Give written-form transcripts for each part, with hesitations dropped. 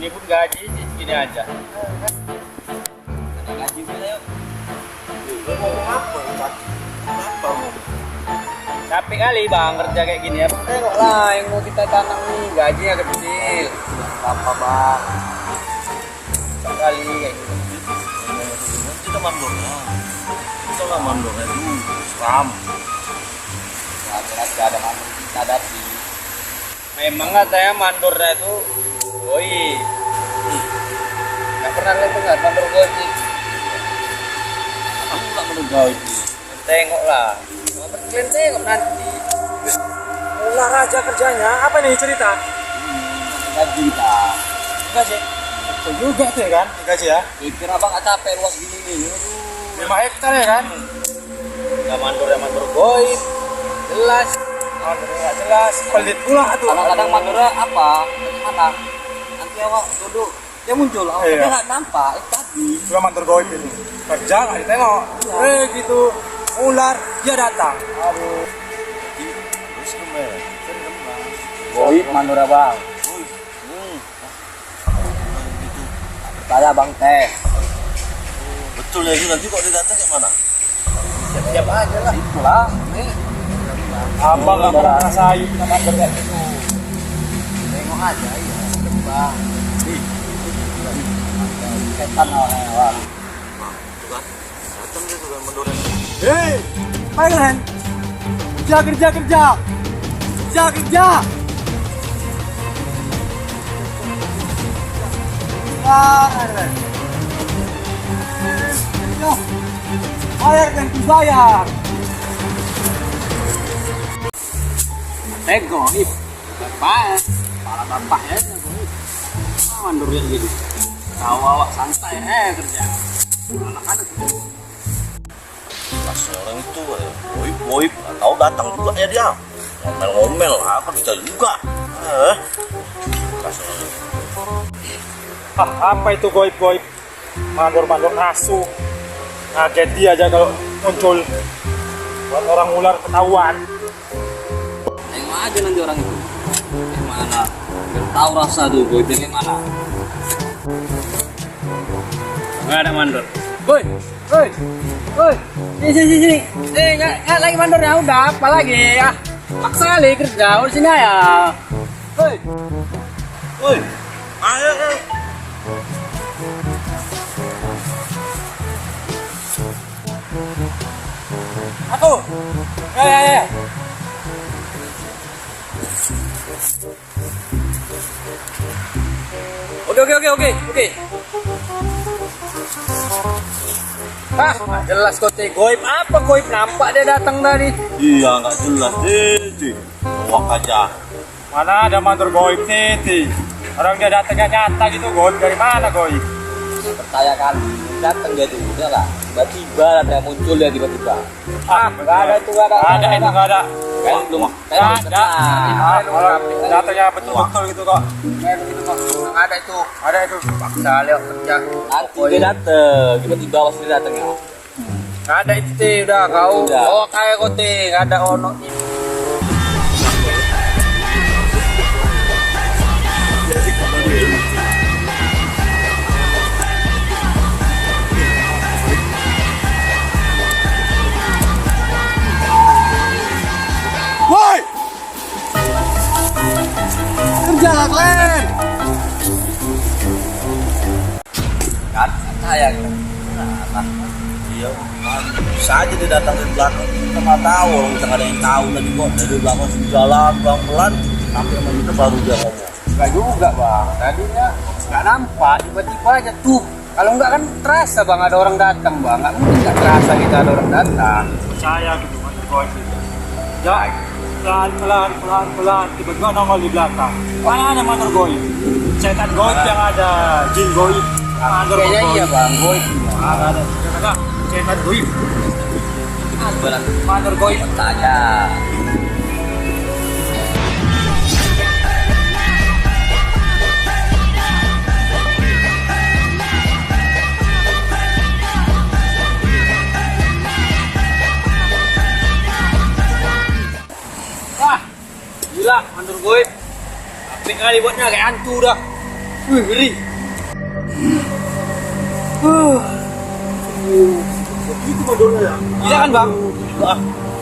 Ini pun gaji segini aja. Ada gaji kita yuk. Ngomong apa? Kenapa ngomong? Capek kali bang kerja kayak gini ya. Tengoklah yang mau kita tanam nih, gajinya kecil. Apa bang? Sekali kayak gitu. Kita mandornya. Kita lah mandornya itu seram. Ya kira-kira ada mana kita hadapi. Memang katanya mandornya itu oi. Gak pernah lihat dengar mandor gojek. Aku nggak menegak itu. Tengoklah. Kalian tengok nanti. Ulah raja kerjanya, apa nih cerita? Gaji kita. Enggak sih. Betul juga tuh ya kan, dikasih ya. Pikir abang nggak capek luas gini nih. 5 hektar ya kan? Ya mandor goib. Jelas. Mandornya nggak jelas, pelit pula tuh. Kadang-kadang mandornya apa? Mana? Nanti awak duduk, dia muncul. Awak Iya. dia nggak nampak. Tadi. Cuma mandor goib itu. Kerja nggak ditengok. Gitu. Ular, dia datang. Aduh. Terus kemana? Goib mandor abang. Saya bang teh. Betul ya itu nanti kok dia datang kayak mana? Siap aja lah. Itulah. Nih. Abang nggak pernah ngerasain sama mandor kayak gitu. Tengok aja ya. Bang. Setan awal. Tuh kan? Datang dia tuh kan mandornya. Hei, ayo kalian. Kerja. Kalian. Yo, bayar dan dibayar. Goib. Bapak. Para bapak ya. Goib. Mandornya gitu. Tahu awak santai kerja. Anak-anak. Pas orang itu boip tahu datang juga ya dia ngomel apa bisa juga pas Apa itu goib? Mandor nasu. Ngaget dia aja kalau muncul. Buat orang ular ketahuan. Tengok aja nanti orang itu. Gimana? Biar tahu rasa tuh goibnya gimana. Nggak ada mandor. Woi. Sini. Nggak lagi mandornya udah. Apa lagi ya? Paksa kali kerja. Udah sini ya. Woi. ayo Aku. Ya. Oke. Nggak jelas kote goib. Apa goib nampak dia datang tadi? iya nggak jelas deh wak aja Mana ada mandor goib titi. Orang dia datangnya nyata gitu, goib dari mana goib? Percaya kali. Datang dia tuh. Udah lah. Tiba-tiba ada muncul dia tiba-tiba. Nggak ada itu. Nggak ada. Kan belum. Nggak ada. Kalau datangnya betul-betul gitu kok. Ada itu. Paksa lihat kerja. Nanti dia datang. Tiba-tiba pas dia datang ya. Nggak ada itu teh, udah kau. Udah. Oh kayak kau teh, nggak ada ono. Woi! Kerja kalian! Kan saya gitu. iya bisa aja dia datang dari belakang kita nggak tahu orang kita nggak ada yang tahu tadi kok dari belakang sini jalan pelan-pelan sampai sama kita baru dia ngomong Enggak juga bang. Tadinya nggak nampak. Tiba-tiba aja tuh. Kalau enggak kan terasa bang ada orang datang bang. Nggak mungkin nggak terasa kita ada orang datang. Percaya gitu mandor goib itu. Ya, pelan-pelan tiba-tiba nongol di belakang. Mana ada mandor goib? Setan goib yang ada, jin goib. Mandor Kayaknya goib. iya bang. Goib. Ada. Setan goib. Berat. Mandor goib. Percaya. Gila, mandor goib. Apik kali buatnya kayak hantu dah. Wih, ngeri. Itu mandornya ya. Iya kan, Bang? Ah,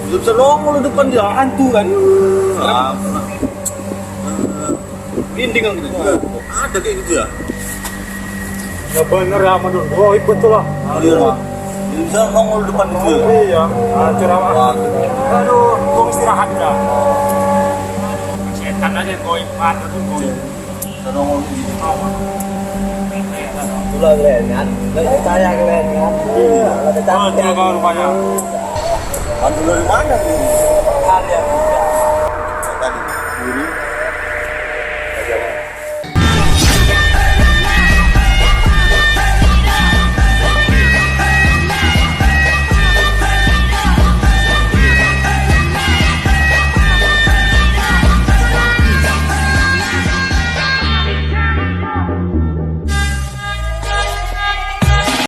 dia bisa nongol di depan dia. Hantu kan. Ah, Dinding kan gitu. ada kayak gitu ya. Ya bener ya mandor goib betul lah. Iya, Pak. Dia bisa nongol di depan dia. Iya, hancur amat. Aduh, gua istirahat dah. Setan aja goib, mandor tuh goib. Bisa nongol di sini. Itulah kalian kan, nggak percaya kalian kan? Iya, ada Oh, jaga rumahnya. Mandor dari mana nih? Kalian